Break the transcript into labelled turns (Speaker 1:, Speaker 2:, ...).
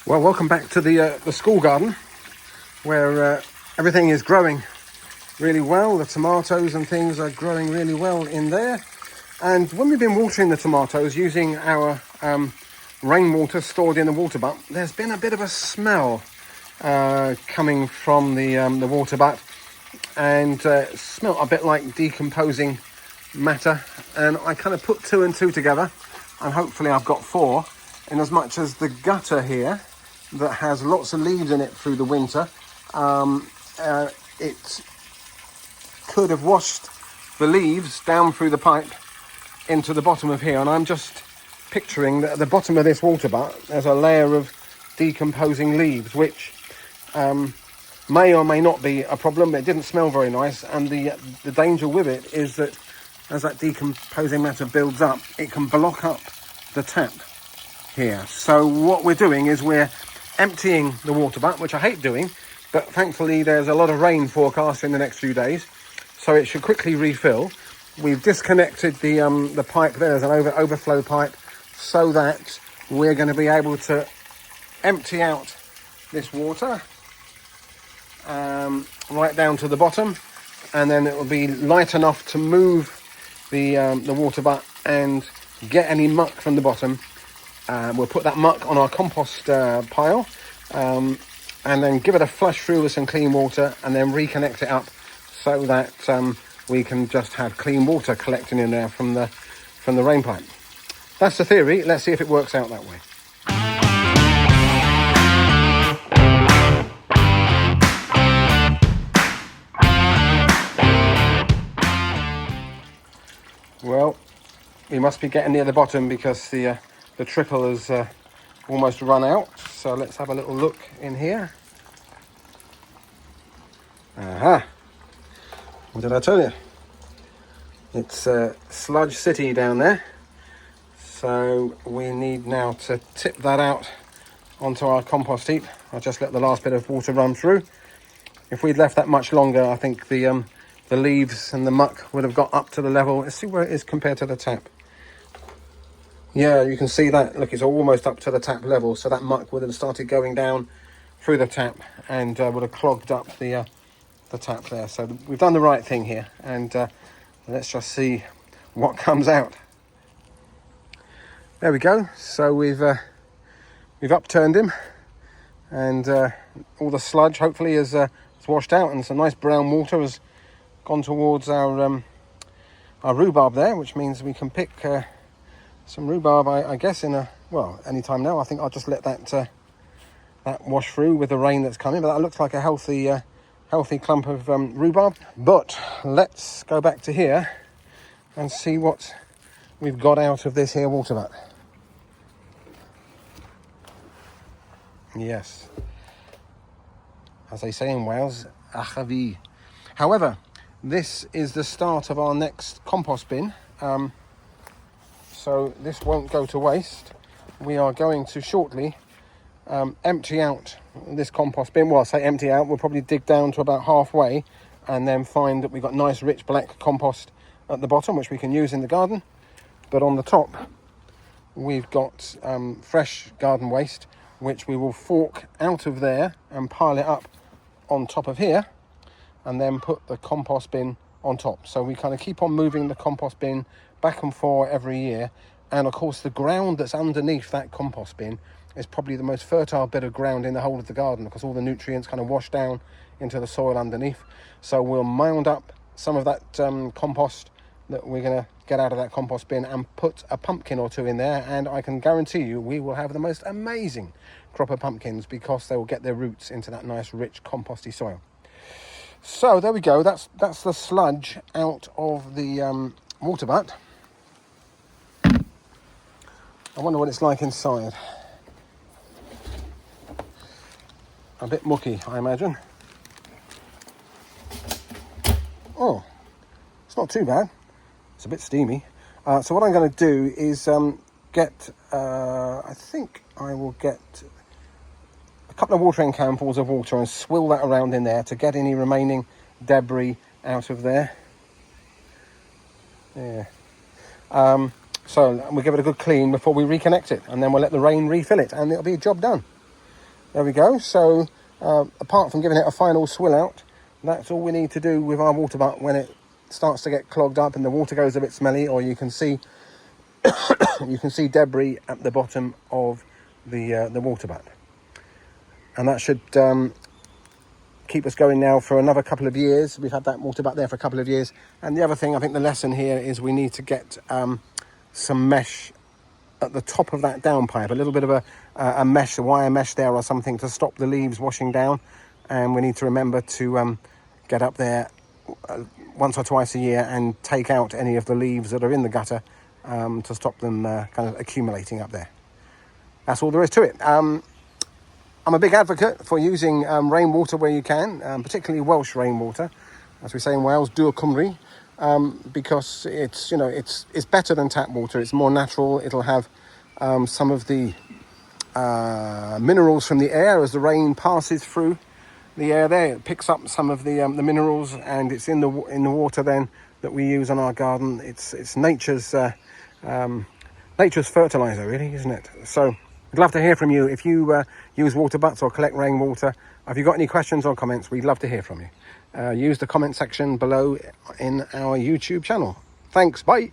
Speaker 1: Well, welcome back to the school garden, where everything is growing really well. The tomatoes and things are growing really well in there. And when we've been watering the tomatoes using our rainwater stored in the water butt, there's been a bit of a smell coming from the water butt, and smelled a bit like decomposing matter. And I kind of put two and two together, and hopefully I've got four, in as much as the gutter here that has lots of leaves in it through the winter, it could have washed the leaves down through the pipe into the bottom of here. And I'm just picturing that at the bottom of this water butt there's a layer of decomposing leaves, which may or may not be a problem. It didn't smell very nice, and the danger with it is that as that decomposing matter builds up, it can block up the tap here. So what we're doing is we're emptying the water butt, which I hate doing, but thankfully there's a lot of rain forecast in the next few days, so it should quickly refill. We've disconnected the pipe there. There's an overflow pipe, so that we're going to be able to empty out this water right down to the bottom, and then it will be light enough to move the water butt and get any muck from the bottom. We'll put that muck on our compost pile, and then give it a flush through with some clean water, and then reconnect it up so that we can just have clean water collecting in there from the rain pipe. That's the theory. Let's see if it works out that way. Well, we must be getting near the bottom because the trickle has almost run out. So let's have a little look in here. Aha! What did I tell you? It's sludge city down there. So we need now to tip that out onto our compost heap. I'll just let the last bit of water run through. If we'd left that much longer, I think the leaves and the muck would have got up to the level. Let's see where it is compared to the tap. Yeah, you can see that. Look, it's almost up to the tap level, so that muck would have started going down through the tap and would have clogged up the tap there. So we've done the right thing here, and let's just see what comes out. There we go. So we've upturned him, and all the sludge hopefully is washed out, and some nice brown water has gone towards our rhubarb there, which means we can pick some rhubarb, I guess, any time now. I think I'll just let that wash through with the rain that's coming. But that looks like a healthy clump of rhubarb. But let's go back to here and see what we've got out of this here water butt. Yes, as they say in Wales, achavi. However, this is the start of our next compost bin. So this won't go to waste. We are going to shortly empty out this compost bin. Well, I say empty out, we'll probably dig down to about halfway and then find that we've got nice rich black compost at the bottom, which we can use in the garden. But on the top, we've got fresh garden waste, which we will fork out of there and pile it up on top of here, and then put the compost bin on top. So we kind of keep on moving the compost bin back and forth every year. And of course the ground that's underneath that compost bin is probably the most fertile bit of ground in the whole of the garden, because all the nutrients kind of wash down into the soil underneath. So we'll mound up some of that compost that we're going to get out of that compost bin and put a pumpkin or two in there, and I can guarantee you we will have the most amazing crop of pumpkins, because they will get their roots into that nice rich composty soil. So there we go. That's the sludge out of the water butt. I wonder what it's like inside. A bit mucky, I imagine. Oh, it's not too bad. It's a bit steamy. So what I'm going to do is I think I will get a couple of watering canfuls of water and swill that around in there to get any remaining debris out of there. Yeah. So we'll give it a good clean before we reconnect it, and then we'll let the rain refill it, and it'll be a job done. there we go. So apart from giving it a final swill out, that's all we need to do with our water butt when it starts to get clogged up and the water goes a bit smelly, or you can see debris at the bottom of the water butt. And that should keep us going now for another couple of years. We've had that water butt there for a couple of years. And the other thing, I think the lesson here is we need to get some mesh at the top of that downpipe, a little bit of a mesh, a wire mesh there or something to stop the leaves washing down. And we need to remember to get up there once or twice a year and take out any of the leaves that are in the gutter to stop them kind of accumulating up there. That's all there is to it. I'm a big advocate for using rainwater where you can, particularly Welsh rainwater. As we say in Wales, dŵr Cymru, because it's better than tap water. It's more natural. It'll have some of the minerals from the air as the rain passes through the air there. It picks up some of the minerals, and it's in the water then that we use on our garden. It's nature's fertilizer, really, isn't it? So I'd love to hear from you if you use water butts or collect rainwater. Have you got any questions or comments? We'd love to hear from you. Use the comment section below in our YouTube channel. Thanks, bye.